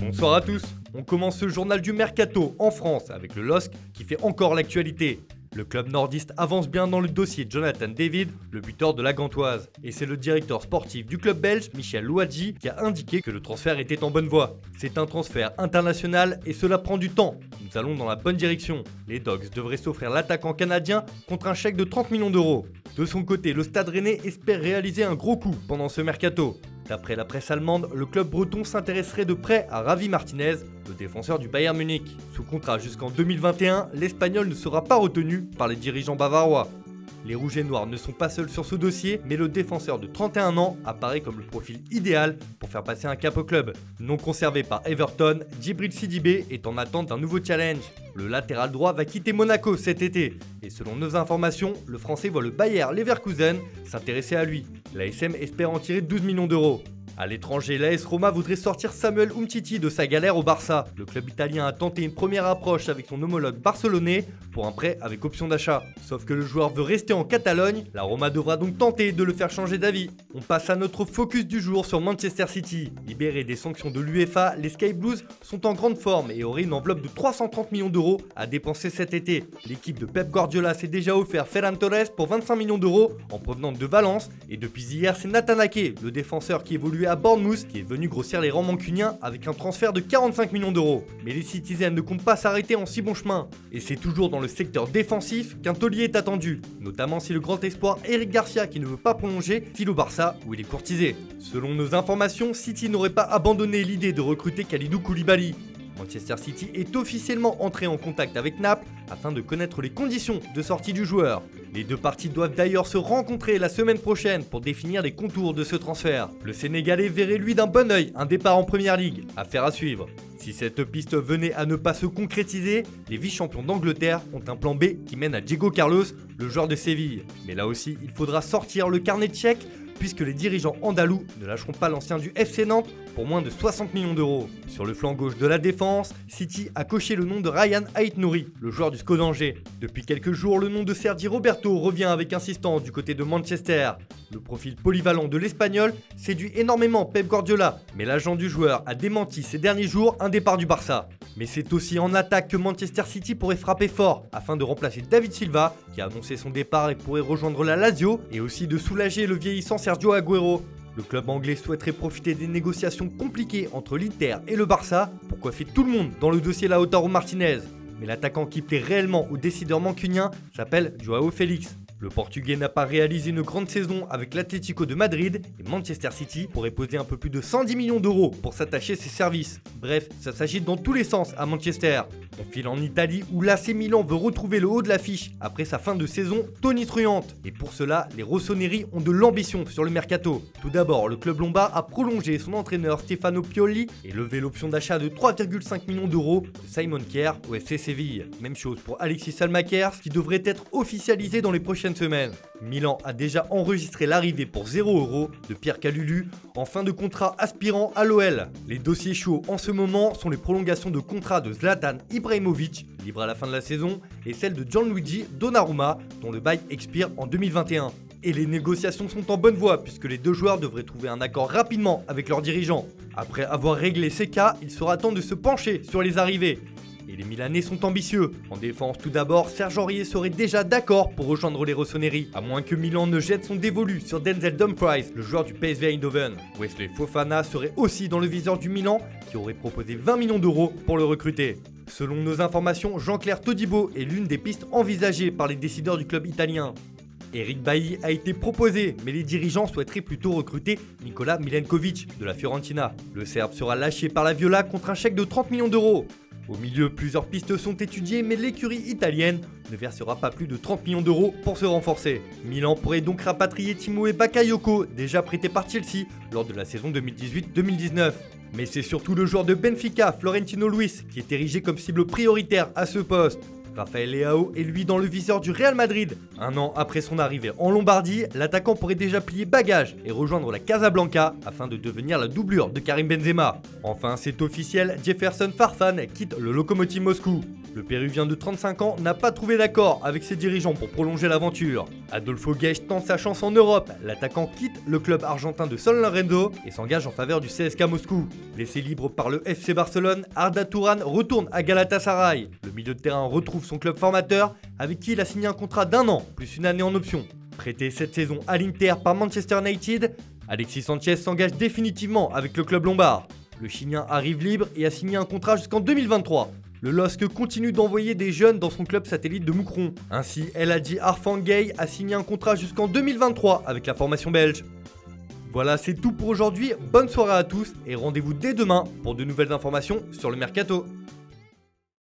Bonsoir à tous, on commence ce journal du Mercato en France avec le LOSC qui fait encore l'actualité. Le club nordiste avance bien dans le dossier Jonathan David, le buteur de la Gantoise. Et c'est le directeur sportif du club belge, Michel Louadji, qui a indiqué que le transfert était en bonne voie. C'est un transfert international et cela prend du temps. Nous allons dans la bonne direction. Les Dogs devraient s'offrir l'attaquant canadien contre un chèque de 30 millions d'euros. De son côté, le Stade Rennais espère réaliser un gros coup pendant ce mercato. D'après la presse allemande, le club breton s'intéresserait de près à Javi Martinez, le défenseur du Bayern Munich. Sous contrat jusqu'en 2021, l'Espagnol ne sera pas retenu par les dirigeants bavarois. Les Rouges et Noirs ne sont pas seuls sur ce dossier, mais le défenseur de 31 ans apparaît comme le profil idéal pour faire passer un cap au club. Non conservé par Everton, Djibril Sidibé est en attente d'un nouveau challenge. Le latéral droit va quitter Monaco cet été, et selon nos informations, le Français voit le Bayer Leverkusen s'intéresser à lui. L'ASM espère en tirer 12 millions d'euros. À l'étranger, l'AS Roma voudrait sortir Samuel Umtiti de sa galère au Barça. Le club italien a tenté une première approche avec son homologue barcelonais pour un prêt avec option d'achat. Sauf que le joueur veut rester en Catalogne, la Roma devra donc tenter de le faire changer d'avis. On passe à notre focus du jour sur Manchester City. Libérés des sanctions de l'UEFA, les Sky Blues sont en grande forme et auraient une enveloppe de 330 millions d'euros à dépenser cet été. L'équipe de Pep Guardiola s'est déjà offert Ferran Torres pour 25 millions d'euros en provenance de Valence et depuis hier c'est Nathan Ake, le défenseur qui évoluait à Bournemouth, qui est venu grossir les rangs mancuniens avec un transfert de 45 millions d'euros. Mais les Citizens ne comptent pas s'arrêter en si bon chemin. Et c'est toujours dans le secteur défensif qu'un taulier est attendu, notamment si le grand espoir Eric Garcia, qui ne veut pas prolonger, file au Barça où il est courtisé. Selon nos informations, City n'aurait pas abandonné l'idée de recruter Kalidou Koulibaly. Manchester City est officiellement entré en contact avec Naples afin de connaître les conditions de sortie du joueur. Les deux parties doivent d'ailleurs se rencontrer la semaine prochaine pour définir les contours de ce transfert. Le Sénégalais verrait lui d'un bon œil un départ en Première Ligue, affaire à suivre. Si cette piste venait à ne pas se concrétiser, les vice-champions d'Angleterre ont un plan B qui mène à Diego Carlos, le joueur de Séville. Mais là aussi, il faudra sortir le carnet de chèques puisque les dirigeants andalous ne lâcheront pas l'ancien du FC Nantes pour moins de 60 millions d'euros. Sur le flanc gauche de la défense, City a coché le nom de Ryan Aït-Nouri, le joueur du SCO d'Angers. Depuis quelques jours, le nom de Sergi Roberto revient avec insistance du côté de Manchester. Le profil polyvalent de l'Espagnol séduit énormément Pep Guardiola, mais l'agent du joueur a démenti ces derniers jours un départ du Barça. Mais c'est aussi en attaque que Manchester City pourrait frapper fort afin de remplacer David Silva, qui a annoncé son départ et pourrait rejoindre la Lazio, et aussi de soulager le vieillissant Sergio Agüero. Le club anglais souhaiterait profiter des négociations compliquées entre l'Inter et le Barça pour coiffer tout le monde dans le dossier Lautaro Martinez. Mais l'attaquant qui plaît réellement aux décideurs mancuniens s'appelle Joao Félix. Le Portugais n'a pas réalisé une grande saison avec l'Atlético de Madrid et Manchester City pourrait poser un peu plus de 110 millions d'euros pour s'attacher ses services. Bref, ça s'agite dans tous les sens à Manchester. On file en Italie où l'AC Milan veut retrouver le haut de l'affiche après sa fin de saison tonitruante. Et pour cela, les rossoneri ont de l'ambition sur le mercato. Tout d'abord, le club lombard a prolongé son entraîneur Stefano Pioli et levé l'option d'achat de 3,5 millions d'euros de Simon Kjær au FC Séville. Même chose pour Alexis Salmakers qui devrait être officialisé dans les prochaines semaines. Milan a déjà enregistré l'arrivée pour 0 € de Pierre Kalulu en fin de contrat aspirant à l'OL. Les dossiers chauds en ce moment sont les prolongations de contrat de Zlatan Ibrahimovic, libre à la fin de la saison, et celle de Gianluigi Donnarumma, dont le bail expire en 2021. Et les négociations sont en bonne voie puisque les deux joueurs devraient trouver un accord rapidement avec leurs dirigeants. Après avoir réglé ces cas, il sera temps de se pencher sur les arrivées. Et les Milanais sont ambitieux. En défense tout d'abord, Serge Aurier serait déjà d'accord pour rejoindre les rossoneri, à moins que Milan ne jette son dévolu sur Denzel Dumfries, le joueur du PSV Eindhoven. Wesley Fofana serait aussi dans le viseur du Milan, qui aurait proposé 20 millions d'euros pour le recruter. Selon nos informations, Jean-Claire Todibo est l'une des pistes envisagées par les décideurs du club italien. Eric Bailly a été proposé, mais les dirigeants souhaiteraient plutôt recruter Nikola Milenkovic de la Fiorentina. Le Serbe sera lâché par la Viola contre un chèque de 30 millions d'euros. Au milieu, plusieurs pistes sont étudiées, mais l'écurie italienne ne versera pas plus de 30 millions d'euros pour se renforcer. Milan pourrait donc rapatrier Timothy Bakayoko, déjà prêté par Chelsea lors de la saison 2018-2019. Mais c'est surtout le joueur de Benfica, Florentino Luis, qui est érigé comme cible prioritaire à ce poste. Raphaël Leao est lui dans le viseur du Real Madrid. Un an après son arrivée en Lombardie, l'attaquant pourrait déjà plier bagage et rejoindre la Casablanca afin de devenir la doublure de Karim Benzema. Enfin, c'est officiel, Jefferson Farfan quitte le Lokomotiv Moscou. Le Péruvien de 35 ans n'a pas trouvé d'accord avec ses dirigeants pour prolonger l'aventure. Adolfo Guesch tente sa chance en Europe. L'attaquant quitte le club argentin de San Lorenzo et s'engage en faveur du CSKA Moscou. Laissé libre par le FC Barcelone, Arda Turan retourne à Galatasaray. Le milieu de terrain retrouve son club formateur avec qui il a signé un contrat d'1 an plus une année en option. Prêté cette saison à l'Inter par Manchester United, Alexis Sanchez s'engage définitivement avec le club lombard. Le Chilien arrive libre et a signé un contrat jusqu'en 2023. Le LOSC continue d'envoyer des jeunes dans son club satellite de Moucron. Ainsi, El Hadji Arfan Gueye a signé un contrat jusqu'en 2023 avec la formation belge. Voilà, c'est tout pour aujourd'hui. Bonne soirée à tous et rendez-vous dès demain pour de nouvelles informations sur le Mercato.